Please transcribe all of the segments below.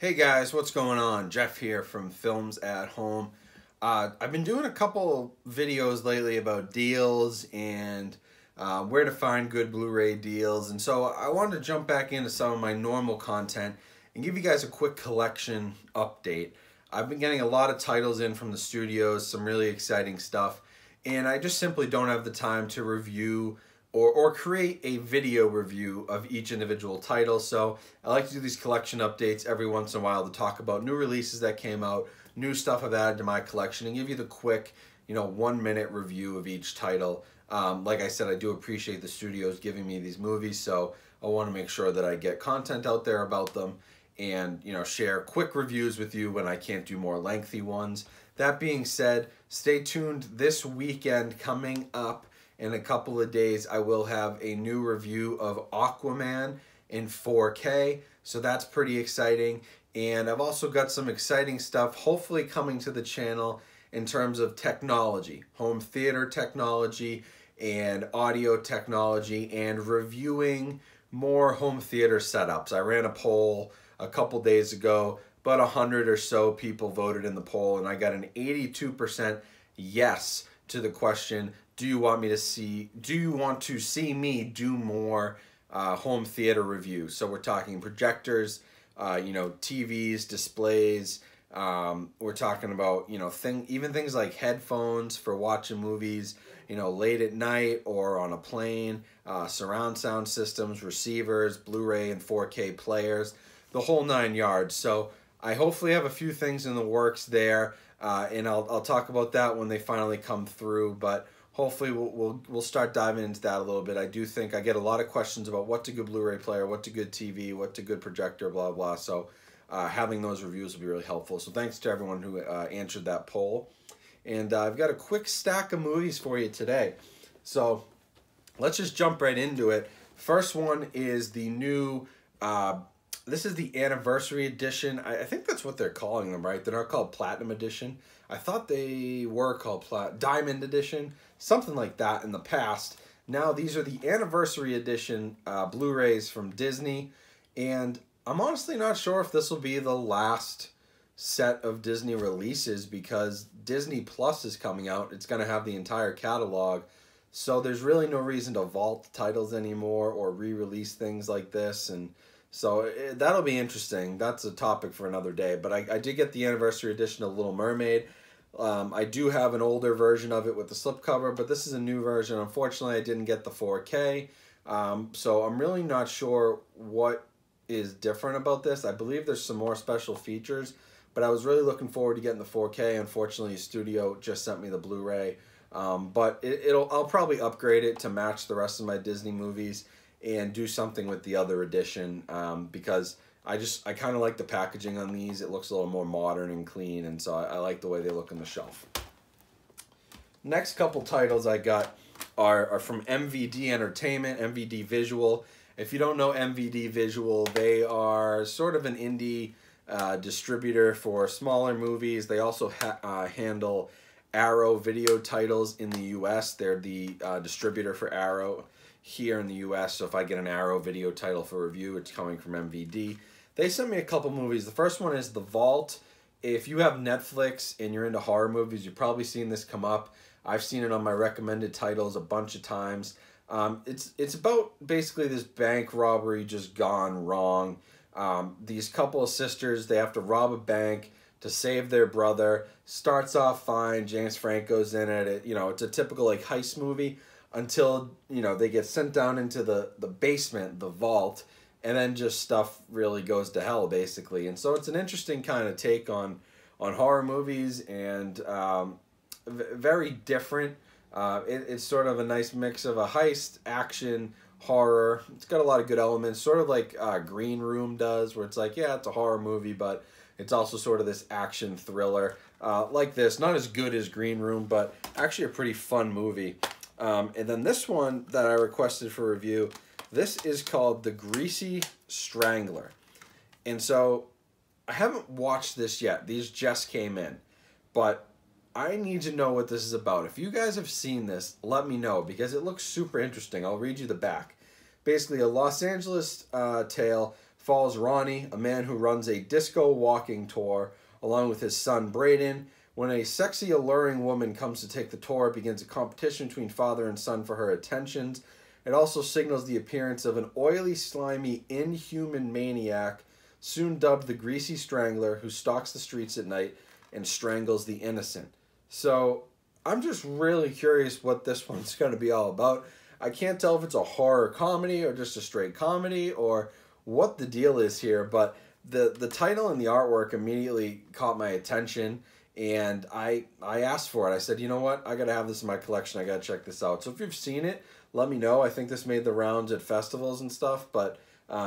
Hey guys, what's going on? Jeff here from Films at Home. I've been doing a couple videos lately about deals and where to find good Blu-ray deals, and so I wanted to jump back into some of my normal content and give you guys a quick collection update. I've been getting a lot of titles in from the studios, some really exciting stuff, and I just simply don't have the time to review or create a video review of each individual title. So I like to do these collection updates every once in a while to talk about new releases that came out, new stuff I've added to my collection, and give you the quick, 1-minute review of each title. Like I said, I do appreciate the studios giving me these movies, so I want to make sure that I get content out there about them and share quick reviews with you when I can't do more lengthy ones. That being said, stay tuned this weekend. Coming up in a couple of days, I will have a new review of Aquaman in 4K, so that's pretty exciting. And I've also got some exciting stuff hopefully coming to the channel in terms of technology, home theater technology and audio technology, and reviewing more home theater setups. I ran a poll a couple days ago. About 100 or so people voted in the poll, and I got an 82% yes to the question, do you want to see me do more home theater reviews? So we're talking projectors, TVs, displays. We're talking about even things like headphones for watching movies, late at night or on a plane, surround sound systems, receivers, Blu-ray and 4K players, the whole 9 yards. So I hopefully have a few things in the works there, and I'll talk about that when they finally come through. But hopefully we'll start diving into that a little bit. I do think I get a lot of questions about what's a good Blu-ray player, what's a good TV, what's a good projector, blah blah. So having those reviews will be really helpful. So thanks to everyone who answered that poll. And I've got a quick stack of movies for you today. So let's just jump right into it. First one is the new. This is the anniversary edition. I think that's what they're calling them, right? They're not called Platinum Edition. I thought they were called Diamond Edition, something like that in the past. Now these are the anniversary edition Blu-rays from Disney, and I'm honestly not sure if this will be the last set of Disney releases, because Disney Plus is coming out. It's going to have the entire catalog, so there's really no reason to vault titles anymore or re-release things like this. And so that'll be interesting. That's a topic for another day. But I did get the anniversary edition of Little Mermaid. I do have an older version of it with the slipcover, but this is a new version. Unfortunately, I didn't get the 4K. So I'm really not sure what is different about this. I believe there's some more special features, but I was really looking forward to getting the 4K. Unfortunately, the studio just sent me the Blu-ray. But I'll probably upgrade it to match the rest of my Disney movies and do something with the other edition, because I kind of like the packaging on these. It looks a little more modern and clean, and so I like the way they look on the shelf. Next couple titles I got are from MVD Entertainment, MVD Visual. If you don't know MVD Visual, they are sort of an indie distributor for smaller movies. They also handle Arrow video titles in the US. They're the distributor for Arrow here in the US, so if I get an Arrow video title for review, it's coming from MVD. They sent me a couple movies. The first one is The Vault. If you have Netflix and you're into horror movies, you've probably seen this come up. I've seen it on my recommended titles a bunch of times. It's about basically this bank robbery just gone wrong. These couple of sisters, they have to rob a bank to save their brother. Starts off fine. James Franco's in it. It's a typical heist movie, until they get sent down into the basement, the vault, and then just stuff really goes to hell, basically. And so it's an interesting kind of take on horror movies, and very different. It's sort of a nice mix of a heist, action, horror. It's got a lot of good elements, sort of like Green Room does, where it's like, yeah, it's a horror movie, but it's also sort of this action thriller like this. Not as good as Green Room, but actually a pretty fun movie. And then this one that I requested for review, this is called The Greasy Strangler. And so I haven't watched this yet. These just came in. But I need to know what this is about. If you guys have seen this, let me know, because it looks super interesting. I'll read you the back. Basically, a Los Angeles tale follows Ronnie, a man who runs a disco walking tour, along with his son Braden. When a sexy, alluring woman comes to take the tour, it begins a competition between father and son for her attentions. It also signals the appearance of an oily, slimy, inhuman maniac, soon dubbed the Greasy Strangler, who stalks the streets at night and strangles the innocent. So, I'm just really curious what this one's going to be all about. I can't tell if it's a horror comedy or just a straight comedy or what the deal is here, but the title and the artwork immediately caught my attention, and I asked for it. I said, you know what, I gotta have this in my collection, I gotta check this out. So if you've seen it, let me know. I think this made the rounds at festivals and stuff, but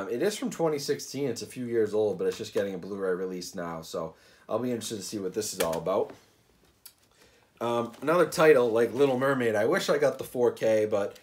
it is from 2016. It's a few years old, but it's just getting a Blu-ray release now, so I'll be interested to see what this is all about. Another title, like Little Mermaid, I wish I got the 4K, but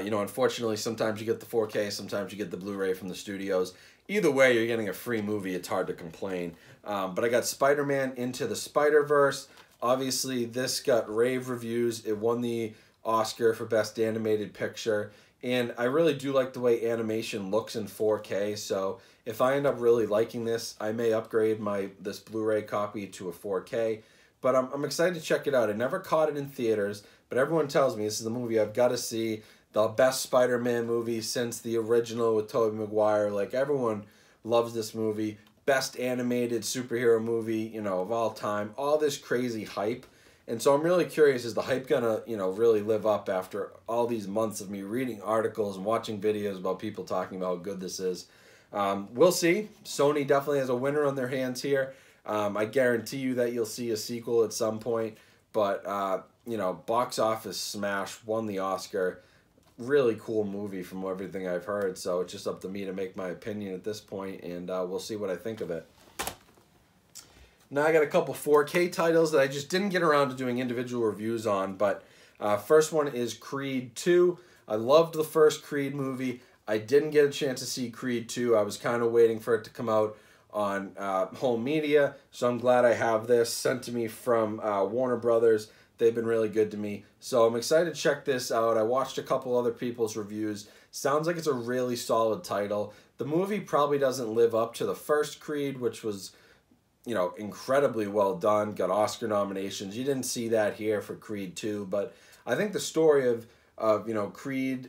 you know, unfortunately, sometimes you get the 4K, sometimes you get the Blu-ray from the studios. Either way, you're getting a free movie. It's hard to complain. But I got Spider-Man Into the Spider-Verse. Obviously, this got rave reviews. It won the Oscar for Best Animated Picture. And I really do like the way animation looks in 4K. So if I end up really liking this, I may upgrade this Blu-ray copy to a 4K. But I'm excited to check it out. I never caught it in theaters, but everyone tells me this is the movie I've got to see. The best Spider-Man movie since the original with Tobey Maguire. Like, everyone loves this movie. Best animated superhero movie, you know, of all time. All this crazy hype. And so I'm really curious, is the hype gonna, you know, really live up after all these months of me reading articles and watching videos about people talking about how good this is? We'll see. Sony definitely has a winner on their hands here. I guarantee you that you'll see a sequel at some point. But, you know, box office smash, won the Oscar. Really cool movie from everything I've heard, so it's just up to me to make my opinion at this point, and we'll see what I think of it. Now I got a couple 4K titles that I just didn't get around to doing individual reviews on, but first one is Creed 2. I loved the first Creed movie. I didn't get a chance to see Creed 2. I was kind of waiting for it to come out on home media, so I'm glad I have this sent to me from Warner Brothers. They've been really good to me. So I'm excited to check this out. I watched a couple other people's reviews. Sounds like it's a really solid title. The movie probably doesn't live up to the first Creed, which was, you know, incredibly well done. Got Oscar nominations. You didn't see that here for Creed 2, but I think the story of you know,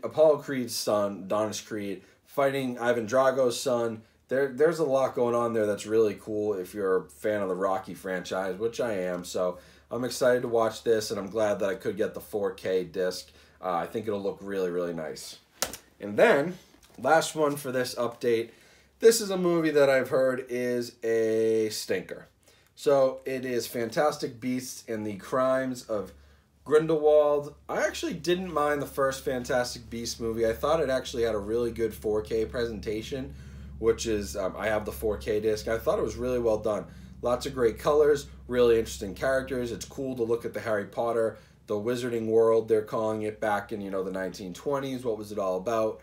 Apollo Creed's son, Adonis Creed, fighting Ivan Drago's son, there's a lot going on there that's really cool if you're a fan of the Rocky franchise, which I am. So I'm excited to watch this, and I'm glad that I could get the 4K disc. I think it'll look really, really nice. And then, last one for this update. This is a movie that I've heard is a stinker. So it is Fantastic Beasts and the Crimes of Grindelwald. I actually didn't mind the first Fantastic Beasts movie. I thought it actually had a really good 4K presentation, which is, I have the 4K disc. I thought it was really well done. Lots of great colors, really interesting characters. It's cool to look at the Harry Potter, the Wizarding World, they're calling it, back in, you know, the 1920s. What was it all about?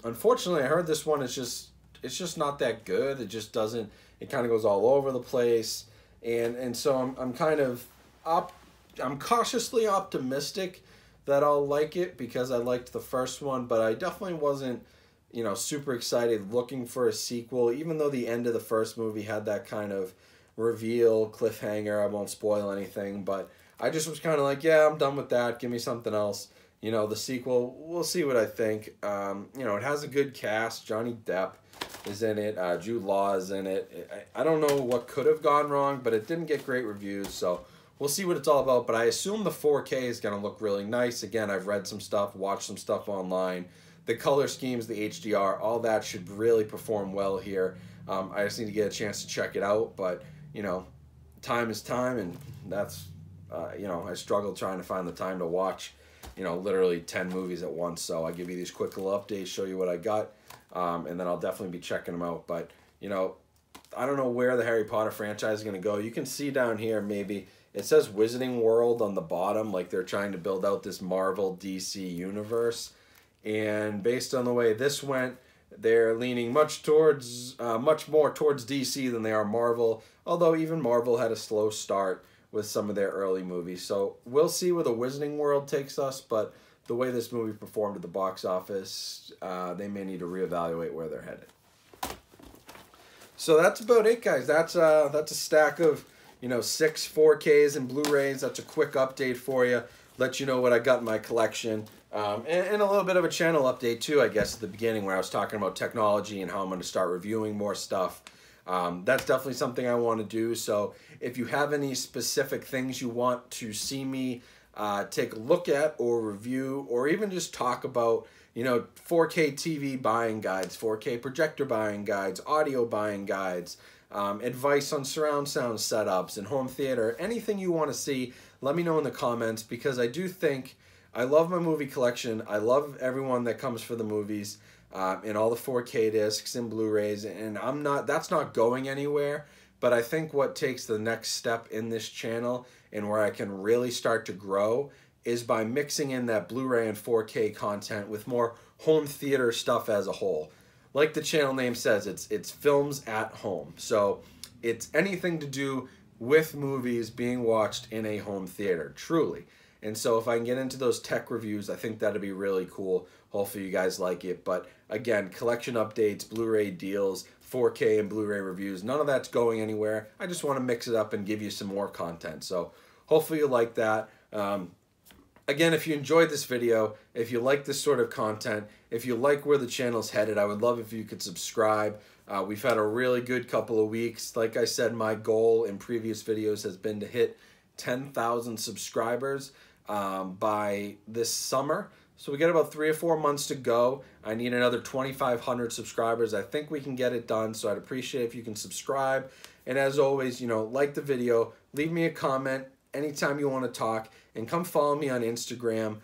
Unfortunately, I heard this one is it's just not that good. It just doesn't, it kind of goes all over the place. And so I'm kind of I'm cautiously optimistic that I'll like it because I liked the first one, but I definitely wasn't, you know, super excited looking for a sequel, even though the end of the first movie had that kind of reveal, cliffhanger. I won't spoil anything, but I just was kind of like, yeah, I'm done with that. Give me something else. You know, the sequel, we'll see what I think. You know, it has a good cast. Johnny Depp is in it. Jude Law is in it. I don't know what could have gone wrong, but it didn't get great reviews, so we'll see what it's all about. But I assume the 4K is going to look really nice. Again, I've read some stuff, watched some stuff online. The color schemes, the HDR, all that should really perform well here. I just need to get a chance to check it out, but, you know, time is time, and that's, you know, I struggle trying to find the time to watch, you know, literally 10 movies at once, so I give you these quick little updates, show you what I got, and then I'll definitely be checking them out. But, you know, I don't know where the Harry Potter franchise is going to go. You can see down here, maybe, it says Wizarding World on the bottom, like they're trying to build out this Marvel DC universe. And based on the way this went, they're leaning much more towards DC than they are Marvel, although even Marvel had a slow start with some of their early movies. So we'll see where the Wizarding World takes us, but the way this movie performed at the box office, they may need to reevaluate where they're headed. So that's about it, guys. That's a stack of, you know, 6 4Ks and Blu-rays. That's a quick update for you. Let you know what I got in my collection. And a little bit of a channel update too, I guess, at the beginning where I was talking about technology and how I'm going to start reviewing more stuff. That's definitely something I want to do. So if you have any specific things you want to see me take a look at or review, or even just talk about, you know, 4K TV buying guides, 4K projector buying guides, audio buying guides, advice on surround sound setups and home theater, anything you want to see, let me know in the comments, because I do think I love my movie collection. I love everyone that comes for the movies, and all the 4K discs and Blu-rays, and that's not going anywhere. But I think what takes the next step in this channel and where I can really start to grow is by mixing in that Blu-ray and 4K content with more home theater stuff as a whole. Like the channel name says, it's films at home. So it's anything to do with movies being watched in a home theater, truly. And so if I can get into those tech reviews, I think that'd be really cool. Hopefully you guys like it. But again, collection updates, Blu-ray deals, 4K and Blu-ray reviews, none of that's going anywhere. I just want to mix it up and give you some more content. So hopefully you like that. Again, if you enjoyed this video, if you like this sort of content, if you like where the channel's headed, I would love if you could subscribe. We've had a really good couple of weeks. Like I said, my goal in previous videos has been to hit 10,000 subscribers by this summer. So we got about 3 or 4 months to go. I need another 2,500 subscribers. I think we can get it done, so I'd appreciate if you can subscribe. And as always, you know, like the video, leave me a comment anytime you want to talk, and come follow me on Instagram.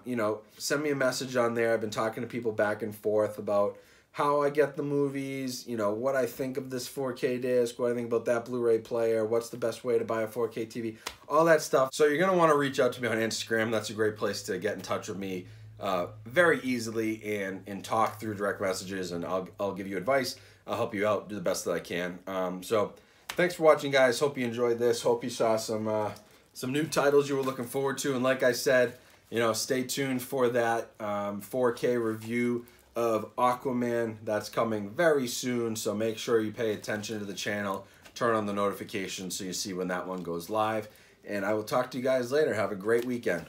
You know, send me a message on there. I've been talking to people back and forth about how I get the movies, you know, what I think of this 4K disc, what I think about that Blu-ray player, what's the best way to buy a 4K TV, all that stuff. So you're going to want to reach out to me on Instagram. That's a great place to get in touch with me very easily and talk through direct messages, and I'll give you advice. I'll help you out, do the best that I can. So thanks for watching, guys. Hope you enjoyed this. Hope you saw some new titles you were looking forward to. And like I said, you know, stay tuned for that 4K review of Aquaman. That's coming very soon, so make sure you pay attention to the channel, turn on the notifications so you see when that one goes live, and I will talk to you guys later. Have a great weekend.